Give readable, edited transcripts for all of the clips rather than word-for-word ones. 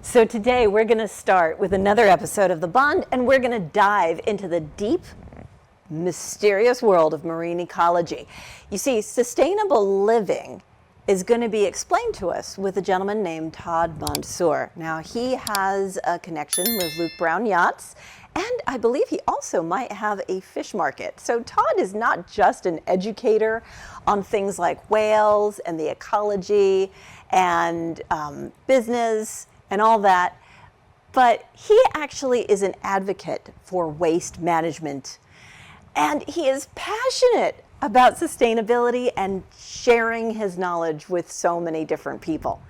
So today we're going to start with another episode of The Bond, and we're going to dive into the deep, mysterious world of marine ecology. You see, sustainable living is going to be explained to us with a gentleman named Todd Mansur. Now, he has a connection with Luke Brown Yachts, and I believe he also might have a fish market. So Todd is not just an educator on things like whales and the ecology and business and all that, but he actually is an advocate for waste management. And he is passionate about sustainability and sharing his knowledge with so many different people.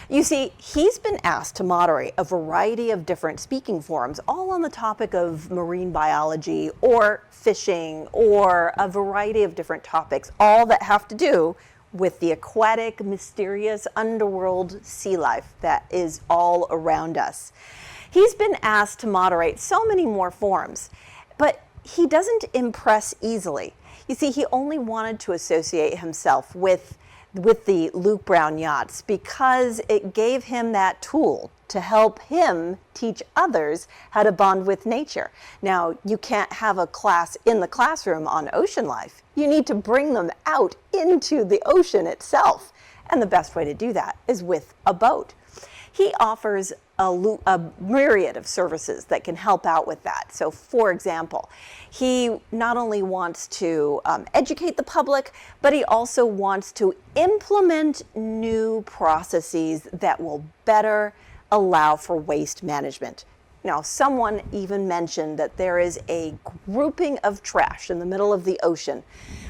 You see, he's been asked to moderate a variety of different speaking forums, all on the topic of marine biology or fishing or a variety of different topics, all that have to do with the aquatic, mysterious underworld sea life that is all around us. He's been asked to moderate so many more forums, but he doesn't impress easily. You see, he only wanted to associate himself with the Luke Brown Yachts because it gave him that tool to help him teach others how to bond with nature. Now, you can't have a class in the classroom on ocean life. You need to bring them out into the ocean itself. And the best way to do that is with a boat. He offers a myriad of services that can help out with that. So, for example, he not only wants to educate the public, but he also wants to implement new processes that will better allow for waste management. Now, someone even mentioned that there is a grouping of trash in the middle of the ocean,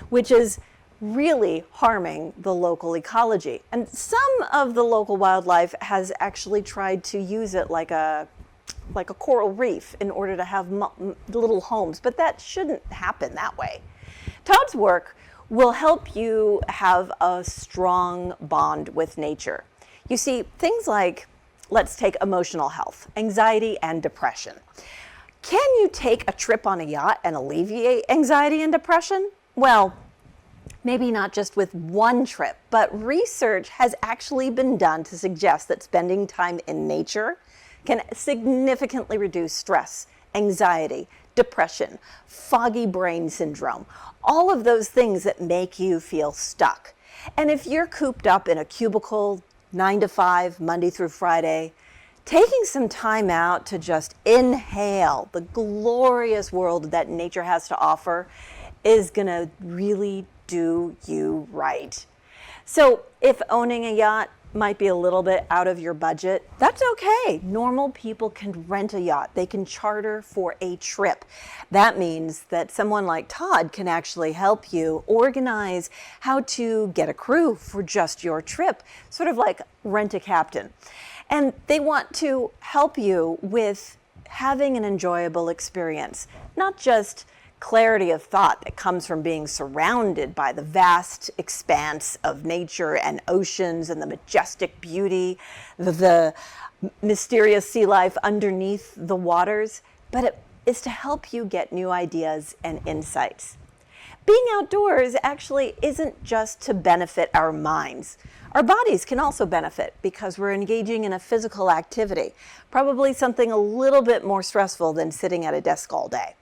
which is really harming the local ecology. And some of the local wildlife has actually tried to use it like a coral reef in order to have little homes, but that shouldn't happen that way. Todd's work will help you have a strong bond with nature. You see, things like, let's take emotional health, anxiety and depression. Can you take a trip on a yacht and alleviate anxiety and depression? Well, maybe not just with one trip, but research has actually been done to suggest that spending time in nature can significantly reduce stress, anxiety, depression, foggy brain syndrome, all of those things that make you feel stuck. And if you're cooped up in a cubicle 9 to 5, Monday through Friday, taking some time out to just inhale the glorious world that nature has to offer is going to really do you right. So if owning a yacht might be a little bit out of your budget, that's okay. Normal people can rent a yacht. They can charter for a trip. That means that someone like Todd can actually help you organize how to get a crew for just your trip, sort of like rent a captain. And they want to help you with having an enjoyable experience, not just clarity of thought that comes from being surrounded by the vast expanse of nature and oceans and the majestic beauty, the mysterious sea life underneath the waters, but it is to help you get new ideas and insights. Being outdoors actually isn't just to benefit our minds. Our bodies can also benefit because we're engaging in a physical activity, probably something a little bit more stressful than sitting at a desk all day.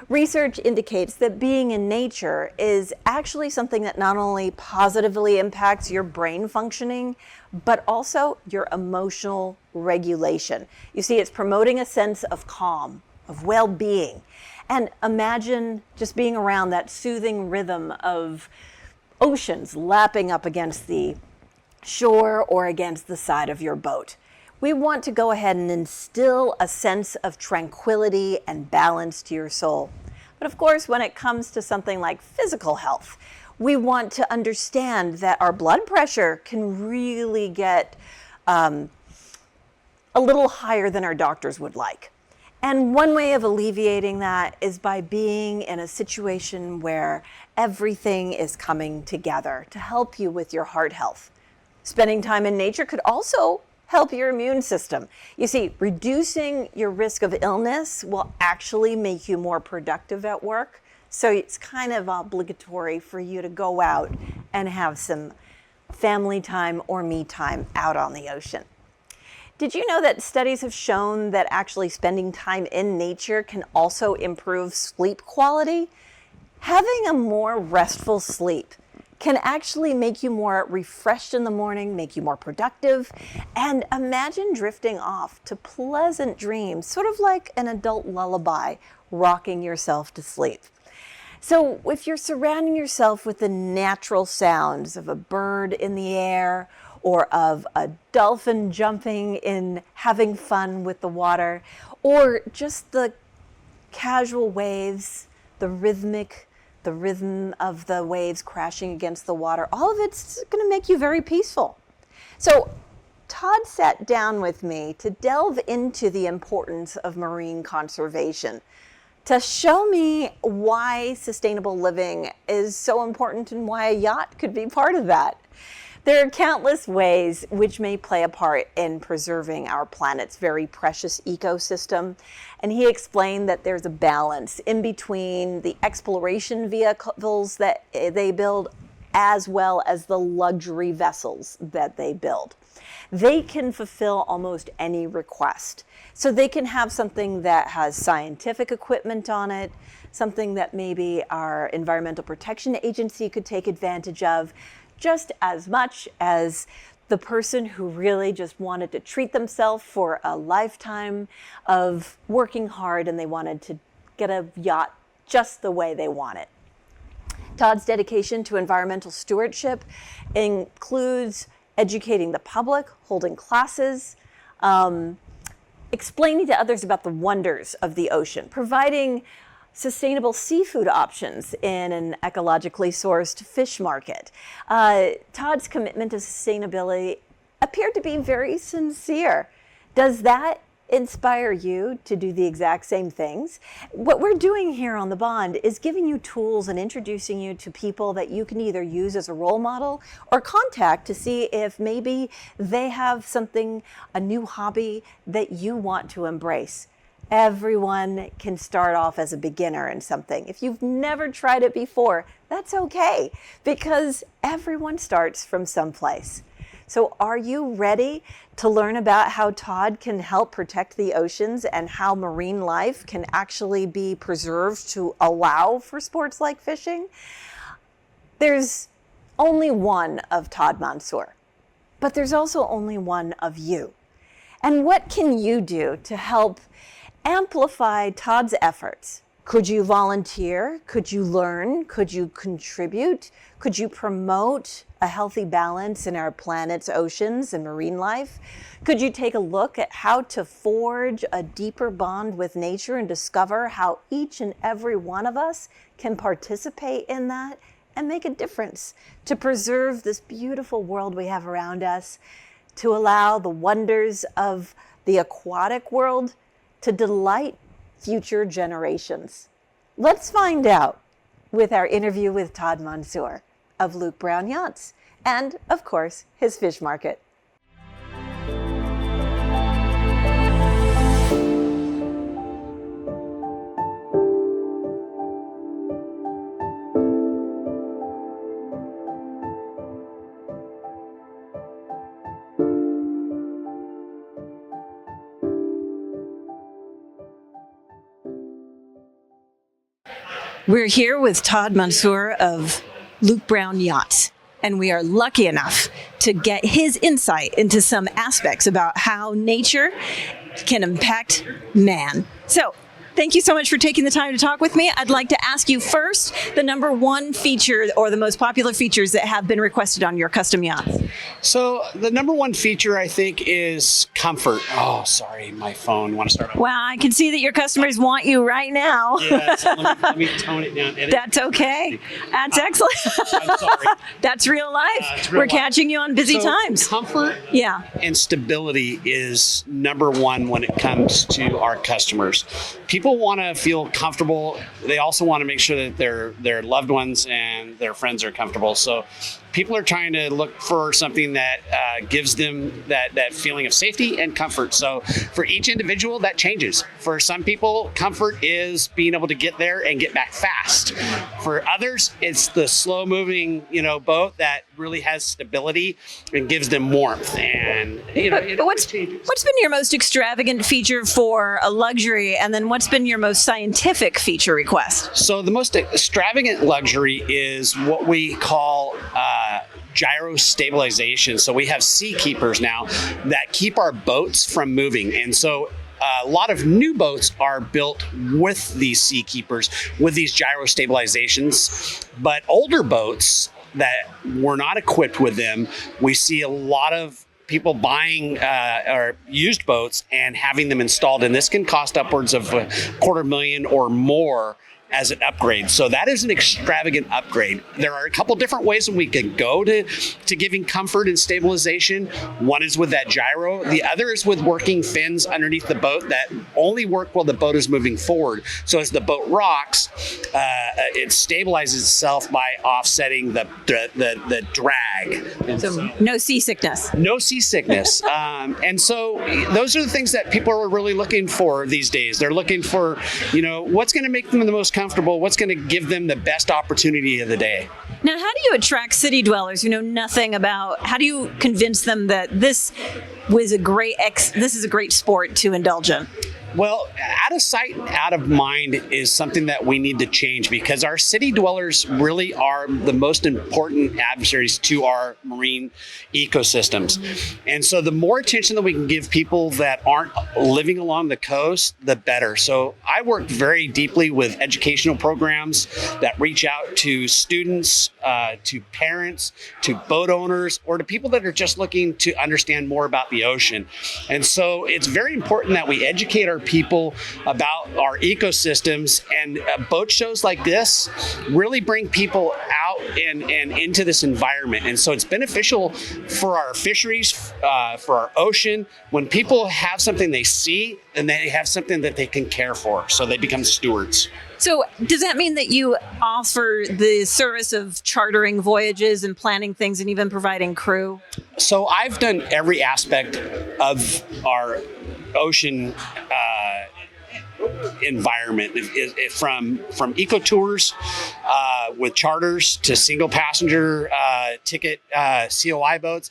Research indicates that being in nature is actually something that not only positively impacts your brain functioning, but also your emotional regulation. You see, it's promoting a sense of calm, of well-being. And imagine just being around that soothing rhythm of oceans lapping up against the shore or against the side of your boat. We want to go ahead and instill a sense of tranquility and balance to your soul. But of course, when it comes to something like physical health, we want to understand that our blood pressure can really get a little higher than our doctors would like. And one way of alleviating that is by being in a situation where everything is coming together to help you with your heart health. Spending time in nature could also help your immune system. You see, reducing your risk of illness will actually make you more productive at work. So it's kind of obligatory for you to go out and have some family time or me time out on the ocean. Did you know that studies have shown that actually spending time in nature can also improve sleep quality? Having a more restful sleep can actually make you more refreshed in the morning, make you more productive, and imagine drifting off to pleasant dreams, sort of like an adult lullaby, rocking yourself to sleep. So if you're surrounding yourself with the natural sounds of a bird in the air, or of a dolphin jumping in, having fun with the water, or just the casual waves, the rhythm of the waves crashing against the water, all of it's going to make you very peaceful. So Todd sat down with me to delve into the importance of marine conservation, to show me why sustainable living is so important and why a yacht could be part of that. There are countless ways which may play a part in preserving our planet's very precious ecosystem. And he explained that there's a balance in between the exploration vehicles that they build as well as the luxury vessels that they build. They can fulfill almost any request. So they can have something that has scientific equipment on it, something that maybe our Environmental Protection Agency could take advantage of, just as much as the person who really just wanted to treat themselves for a lifetime of working hard and they wanted to get a yacht just the way they want it. Todd's dedication to environmental stewardship includes educating the public, holding classes, explaining to others about the wonders of the ocean, providing sustainable seafood options in an ecologically sourced fish market. Todd's commitment to sustainability appeared to be very sincere. Does that inspire you to do the exact same things? What we're doing here on The Bond is giving you tools and introducing you to people that you can either use as a role model or contact to see if maybe they have something, a new hobby that you want to embrace. Everyone can start off as a beginner in something. If you've never tried it before, that's okay, because everyone starts from someplace. So are you ready to learn about how Todd can help protect the oceans and how marine life can actually be preserved to allow for sports like fishing? There's only one of Todd Mansur, but there's also only one of you. And what can you do to help amplify Todd's efforts? Could you volunteer? Could you learn? Could you contribute? Could you promote a healthy balance in our planet's oceans and marine life? Could you take a look at how to forge a deeper bond with nature and discover how each and every one of us can participate in that and make a difference to preserve this beautiful world we have around us, to allow the wonders of the aquatic world to delight future generations? Let's find out with our interview with Todd Mansur of Luke Brown Yachts and, of course, his fish market. We're here with Todd Mansur of Luke Brown Yachts, and we are lucky enough to get his insight into some aspects about how nature can impact man. So, thank you so much for taking the time to talk with me. I'd like to ask you first the number one feature or the most popular features that have been requested on your custom yachts. So the number one feature, I think, is comfort. Oh, sorry, my phone. Want to start over? Well, I can see that your customers want you right now. Yeah, so let me tone it down. That's okay. That's excellent. I'm sorry. That's real life. We're catching you on busy times. Comfort and stability is number one when it comes to our customers. People want to feel comfortable. They also want to make sure that their loved ones and their friends are comfortable. So people are trying to look for something that gives them that feeling of safety and comfort. So for each individual, that changes. For some people, comfort is being able to get there and get back fast. For others, it's the slow moving, boat that really has stability and gives them warmth. And what's been your most extravagant feature for a luxury, and then what's been your most scientific feature request? So the most extravagant luxury is what we call gyro stabilization. So we have sea keepers now that keep our boats from moving. And so a lot of new boats are built with these sea keepers, with these gyro stabilizations. But older boats that were not equipped with them, we see a lot of people buying or used boats and having them installed. And this can cost upwards of $250,000 or more as an upgrade. So that is an extravagant upgrade. There are a couple different ways that we can go to giving comfort and stabilization. One is with that gyro. The other is with working fins underneath the boat that only work while the boat is moving forward. So as the boat rocks, it stabilizes itself by offsetting the drag. So no seasickness. No seasickness. And so those are the things that people are really looking for these days. They're looking for, what's going to make them the most comfortable, what's going to give them the best opportunity of the day. Now, how do you attract city dwellers who know nothing about, how do you convince them that this is a great sport to indulge in? Well, out of sight, out of mind is something that we need to change, because our city dwellers really are the most important adversaries to our marine ecosystems. And so the more attention that we can give people that aren't living along the coast, the better. So I work very deeply with educational programs that reach out to students, to parents, to boat owners, or to people that are just looking to understand more about the ocean. And so it's very important that we educate our people about our ecosystems, and boat shows like this really bring people out and into this environment. And so it's beneficial for our fisheries, for our ocean, when people have something they see and they have something that they can care for, so they become stewards. So does that mean that you offer the service of chartering voyages and planning things and even providing crew? So I've done every aspect of our ocean environment, from eco tours with charters to single passenger ticket COI boats.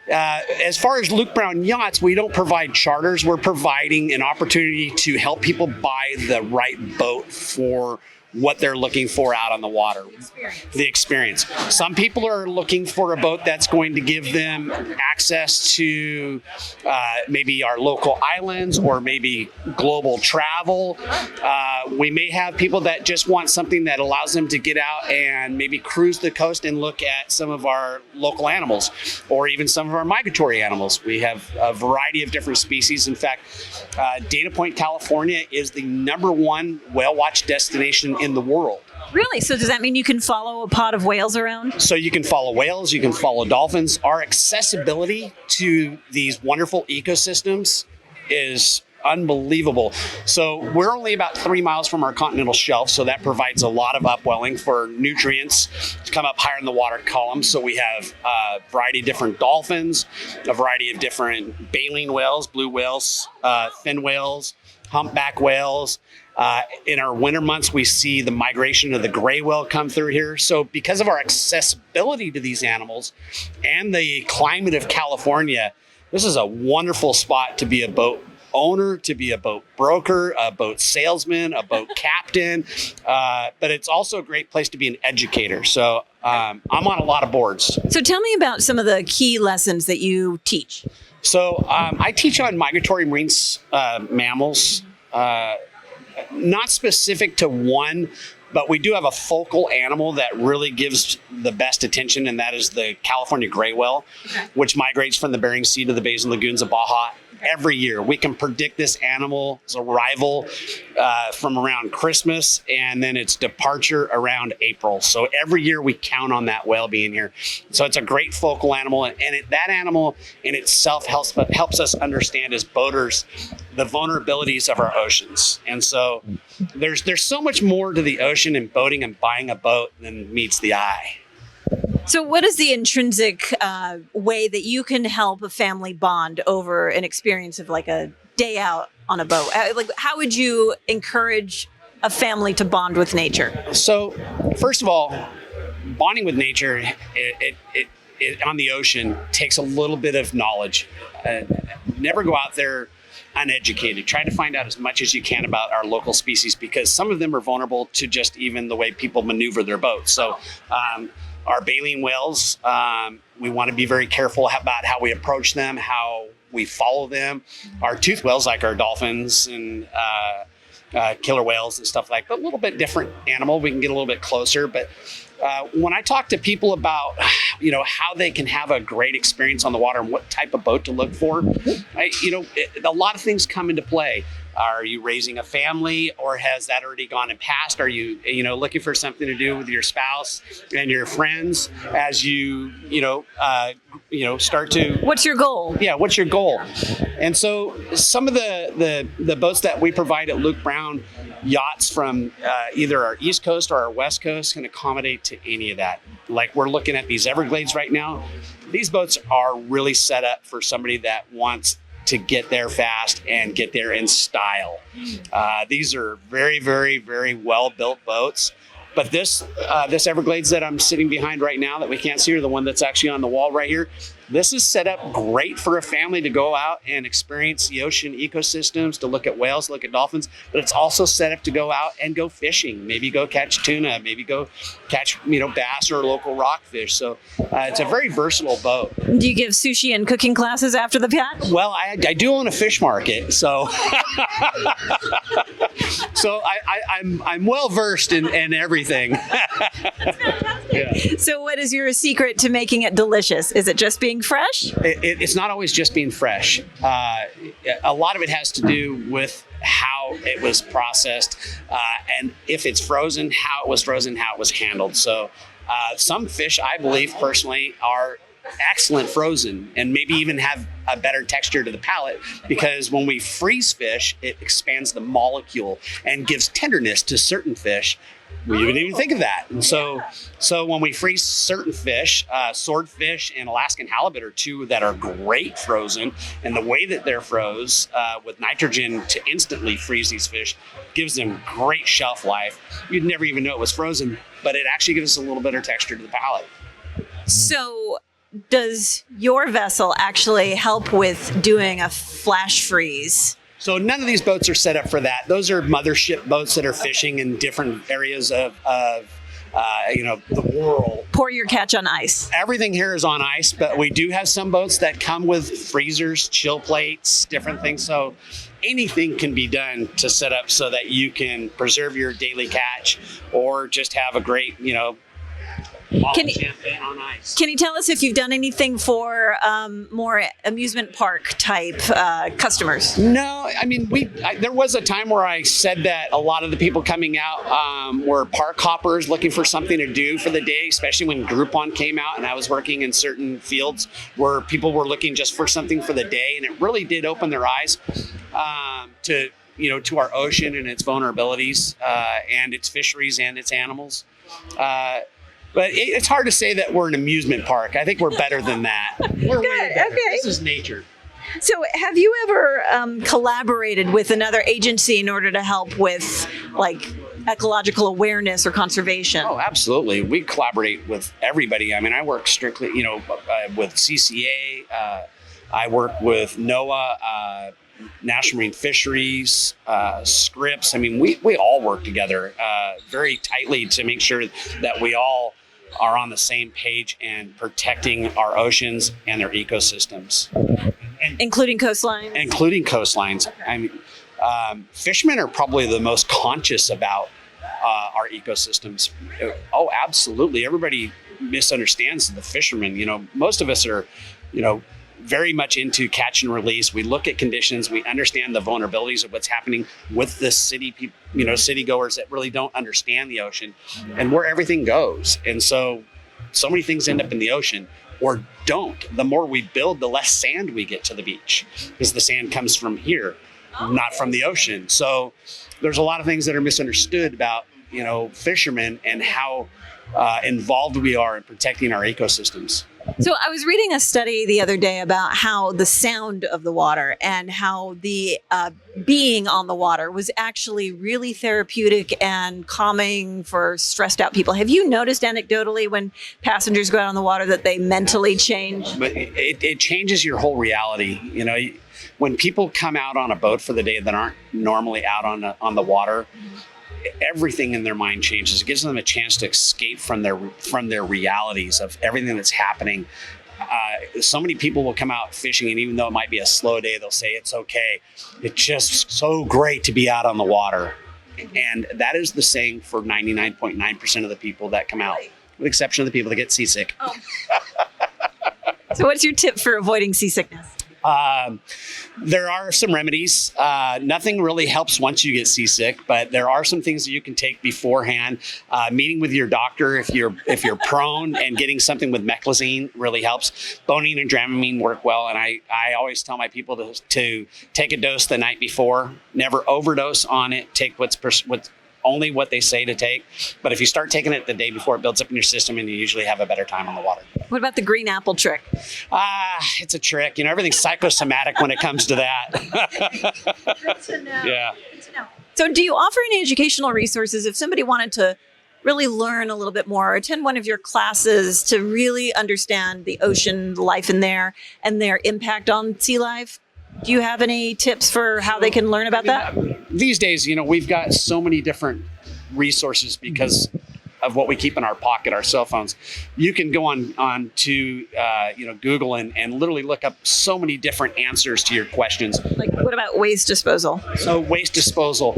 As far as Luke Brown Yachts, we don't provide charters. We're providing an opportunity to help people buy the right boat for what they're looking for out on the water. The experience. Some people are looking for a boat that's going to give them access to maybe our local islands or maybe global travel. We may have people that just want something that allows them to get out and maybe cruise the coast and look at some of our local animals, or even some of our migratory animals. We have a variety of different species. In fact, Dana Point, California is the #1 whale watch destination in the world. Really? So does that mean you can follow a pod of whales around? So you can follow whales, you can follow dolphins. Our accessibility to these wonderful ecosystems is unbelievable. So we're only about 3 miles from our continental shelf, so that provides a lot of upwelling for nutrients to come up higher in the water column. So we have a variety of different dolphins, a variety of different baleen whales, blue whales, fin whales, humpback whales. In our winter months, we see the migration of the gray whale come through here. So because of our accessibility to these animals and the climate of California, this is a wonderful spot to be a boat owner, to be a boat broker, a boat salesman, a boat captain, but it's also a great place to be an educator. So I'm on a lot of boards. So tell me about some of the key lessons that you teach. So I teach on migratory marine mammals, not specific to one, but we do have a focal animal that really gives the best attention, and that is the California gray whale, which migrates from the Bering Sea to the bays and lagoons of Baja every year. We can predict this animal's arrival from around Christmas, and then its departure around April. So every year we count on that whale being here. So it's a great focal animal, and that animal in itself helps us understand as boaters the vulnerabilities of our oceans. And so there's so much more to the ocean and boating and buying a boat than meets the eye. So what is the intrinsic way that you can help a family bond over an experience of like a day out on a boat? Like, how would you encourage a family to bond with nature? So, first of all, bonding with nature it on the ocean takes a little bit of knowledge. Never go out there uneducated. Try to find out as much as you can about our local species, because some of them are vulnerable to just even the way people maneuver their boats. So our baleen whales, we want to be very careful about how we approach them, how we follow them. Our toothed whales, like our dolphins and killer whales and stuff like that, a little bit different animal. We can get a little bit closer. But when I talk to people about, how they can have a great experience on the water and what type of boat to look for, a lot of things come into play. Are you raising a family, or has that already gone and passed? Are you, looking for something to do with your spouse and your friends as you start to? What's your goal? Yeah, what's your goal? And so some of the boats that we provide at Luke Brown Yachts from either our East Coast or our West Coast can accommodate to any of that. Like, we're looking at these Everglades right now. These boats are really set up for somebody that wants to get there fast and get there in style. These are very, very, very well-built boats. But this Everglades that I'm sitting behind right now that we can't see, or the one that's actually on the wall right here, this is set up great for a family to go out and experience the ocean ecosystems, to look at whales, look at dolphins, but it's also set up to go out and go fishing, maybe go catch tuna, maybe go catch, bass or local rockfish. So it's a very versatile boat. Do you give sushi and cooking classes after the catch? Well, I do own a fish market, so so I'm well versed in everything. Yeah. So what is your secret to making it delicious? Is it just being fresh? It's not always just being fresh. A lot of it has to do with how it was processed, and if it's frozen, how it was frozen, how it was handled. So some fish, I believe personally, are excellent frozen and maybe even have a better texture to the palate, because when we freeze fish, it expands the molecule and gives tenderness to certain fish. We didn't even think of that. And so when we freeze certain fish, swordfish and Alaskan halibut are two that are great frozen. And the way that they're froze with nitrogen to instantly freeze these fish gives them great shelf life. You'd never even know it was frozen, but it actually gives us a little better texture to the palate. So does your vessel actually help with doing a flash freeze? So none of these boats are set up for that. Those are mothership boats that are fishing in different areas of the world. Pour your catch on ice. Everything here is on ice, but we do have some boats that come with freezers, chill plates, different things. So anything can be done to set up so that you can preserve your daily catch, or just have a great, champagne on ice. Can you tell us if you've done anything for more amusement park type customers? No, I mean, there was a time where I said that a lot of the people coming out were park hoppers looking for something to do for the day, especially when Groupon came out, and I was working in certain fields where people were looking just for something for the day, and it really did open their eyes to our ocean and its vulnerabilities and its fisheries and its animals. But it's hard to say that we're an amusement park. I think we're better than that. We're way better. Okay. This is nature. So have you ever collaborated with another agency in order to help with ecological awareness or conservation? Oh, absolutely. We collaborate with everybody. I mean, I work strictly, with CCA. I work with NOAA, National Marine Fisheries, Scripps. I mean, we all work together very tightly to make sure that we all are on the same page and protecting our oceans and their ecosystems. Including coastlines? Including coastlines. Okay. I mean, fishermen are probably the most conscious about our ecosystems. Oh, absolutely. Everybody misunderstands the fishermen. Most of us are, very much into catch and release. We look at conditions. We understand the vulnerabilities of what's happening with the city goers that really don't understand the ocean and where everything goes. And so many things end up in the ocean or don't. The more we build, the less sand we get to the beach, because the sand comes from here, not from the ocean. So there's a lot of things that are misunderstood about fishermen and how involved we are in protecting our ecosystems. So I was reading a study the other day about how the sound of the water and how the being on the water was actually really therapeutic and calming for stressed out people. Have you noticed anecdotally when passengers go out on the water that they mentally change? But it changes your whole reality. When people come out on a boat for the day that aren't normally out on the water, everything in their mind changes. It gives them a chance to escape from their realities of everything that's happening. So many people will come out fishing, and even though it might be a slow day, they'll say it's okay. It's just so great to be out on the water. And that is the saying for 99.9% of the people that come out, with the exception of the people that get seasick. Oh. So what's your tip for avoiding seasickness? There are some remedies. Nothing really helps once you get seasick, but there are some things that you can take beforehand. Meeting with your doctor if you're prone, and getting something with meclizine really helps. Bonine and Dramamine work well, and I always tell my people to take a dose the night before. Never overdose on it. Take what's only what they say to take. But if you start taking it the day before, it builds up in your system, and you usually have a better time on the water. What about the green apple trick? It's a trick. Everything's psychosomatic when it comes to that. Good to know. Yeah. Good to know. So do you offer any educational resources if somebody wanted to really learn a little bit more, or attend one of your classes to really understand the ocean, life in there, and their impact on sea life? Do you have any tips for how they can learn about that? These days, we've got so many different resources because of what we keep in our pocket, our cell phones. You can go on to Google and literally look up so many different answers to your questions. Like, what about waste disposal? So waste disposal,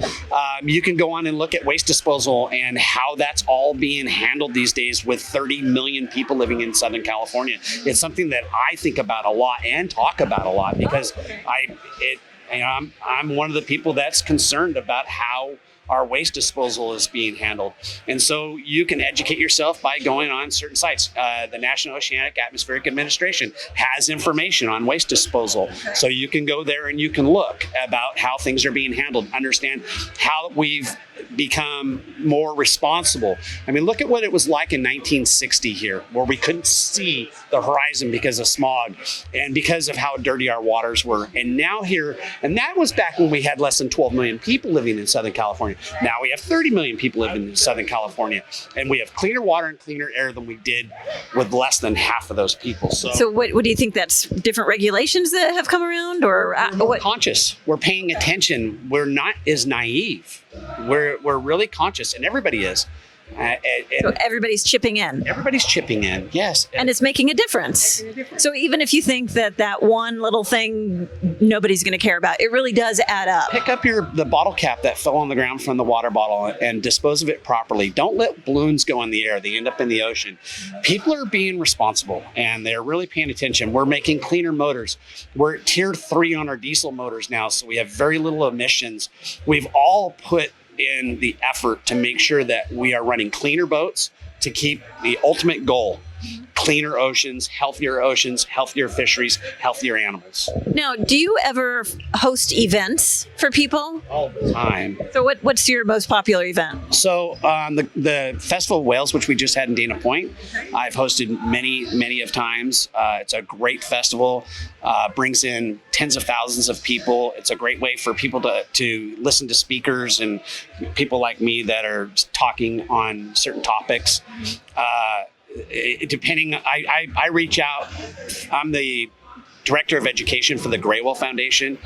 you can go on and look at waste disposal and how that's all being handled these days with 30 million people living in Southern California. It's something that I think about a lot and talk about a lot because I'm one of the people that's concerned about how our waste disposal is being handled. And so you can educate yourself by going on certain sites. The National Oceanic Atmospheric Administration has information on waste disposal. So you can go there and you can look about how things are being handled, understand how we've become more responsible. I mean, look at what it was like in 1960 here, where we couldn't see the horizon because of smog and because of how dirty our waters were. And now here, and that was back when we had less than 12 million people living in Southern California. Now we have 30 million people living in Southern California, and we have cleaner water and cleaner air than we did with less than half of those people. So what do you think? That's different regulations that have come around, or we're conscious. We're paying attention. We're not as naive. We're really conscious, and everybody is. So everybody's chipping in. Everybody's chipping in, yes. And it's making a difference. So even if you think that one little thing nobody's going to care about, it really does add up. Pick up the bottle cap that fell on the ground from the water bottle and dispose of it properly. Don't let balloons go in the air. They end up in the ocean. People are being responsible, and they're really paying attention. We're making cleaner motors. We're at tier 3 on our diesel motors now, so we have very little emissions. We've all put in the effort to make sure that we are running cleaner boats to keep the ultimate goal: cleaner oceans, healthier fisheries, healthier animals. Now, do you ever host events for people? All the time. So what's your most popular event? So the Festival of Whales, which we just had in Dana Point, I've hosted many of times. It's a great festival, brings in tens of thousands of people. It's a great way for people to listen to speakers and people like me that are talking on certain topics. I reach out. I'm the director of education for the Graywell Foundation,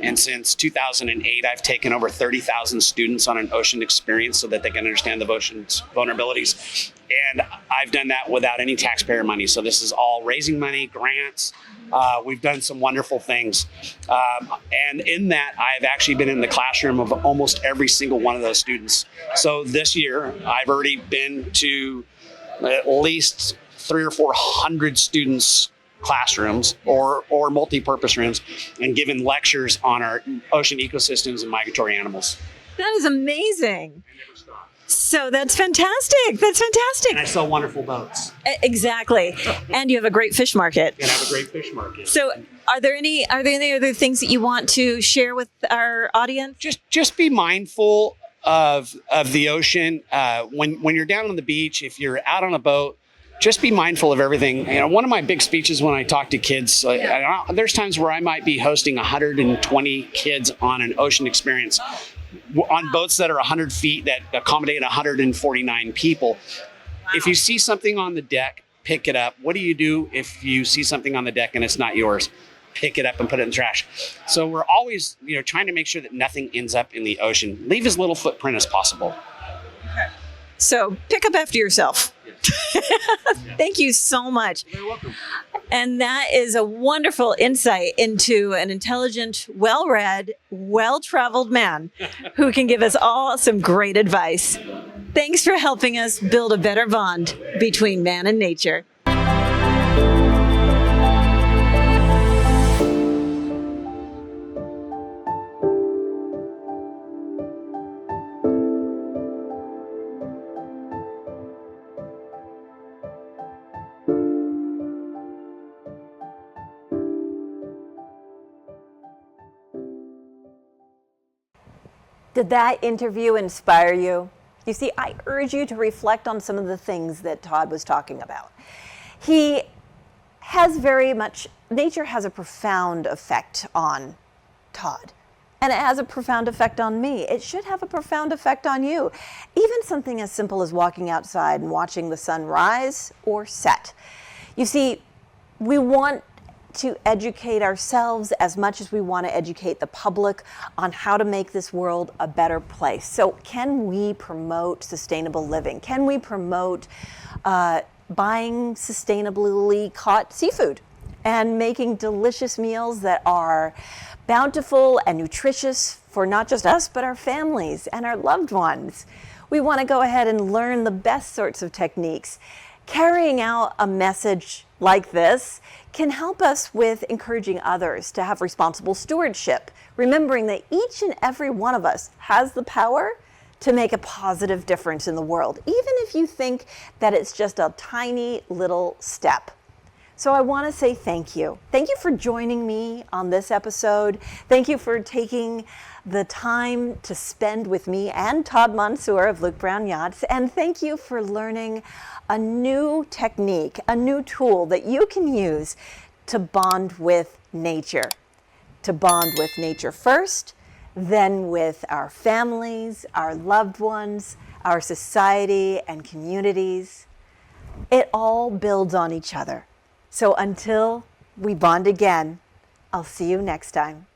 and since 2008 I've taken over 30,000 students on an ocean experience so that they can understand the ocean's vulnerabilities, and I've done that without any taxpayer money. So this is all raising money, grants. We've done some wonderful things, and in that I've actually been in the classroom of almost every single one of those students. So this year I've already been to at least 300 or 400 students' classrooms or multi-purpose rooms, and given lectures on our ocean ecosystems and migratory animals. That is amazing. So that's fantastic. That's fantastic. And I sell wonderful boats. Exactly. And you have a great fish market. And I have a great fish market. So are there any other things that you want to share with our audience? Just be mindful of the ocean. When you're down on the beach, if you're out on a boat, just be mindful of everything. One of my big speeches when I talk to kids, there's times where I might be hosting 120 kids on an ocean experience on boats that are 100 feet that accommodate 149 people. Wow. If you see something on the deck, pick it up. What do you do if you see something on the deck and it's not yours? Pick it up and put it in the trash. So we're always, trying to make sure that nothing ends up in the ocean. Leave as little footprint as possible. Okay. So pick up after yourself. Thank you so much. You're welcome. And that is a wonderful insight into an intelligent, well-read, well-traveled man who can give us all some great advice. Thanks for helping us build a better bond between man and nature. Did that interview inspire you? You see, I urge you to reflect on some of the things that Todd was talking about. Nature has a profound effect on Todd. And it has a profound effect on me. It should have a profound effect on you. Even something as simple as walking outside and watching the sun rise or set. You see, we want to educate ourselves as much as we want to educate the public on how to make this world a better place. So can we promote sustainable living? Can we promote buying sustainably caught seafood and making delicious meals that are bountiful and nutritious for not just us, but our families and our loved ones? We want to go ahead and learn the best sorts of techniques. Carrying out a message like this can help us with encouraging others to have responsible stewardship, remembering that each and every one of us has the power to make a positive difference in the world, even if you think that it's just a tiny little step. So I want to say thank you. Thank you for joining me on this episode. Thank you for taking the time to spend with me and Todd Mansur of Luke Brown Yachts. And thank you for learning a new technique, a new tool that you can use to bond with nature. To bond with nature first, then with our families, our loved ones, our society and communities. It all builds on each other. So until we bond again, I'll see you next time.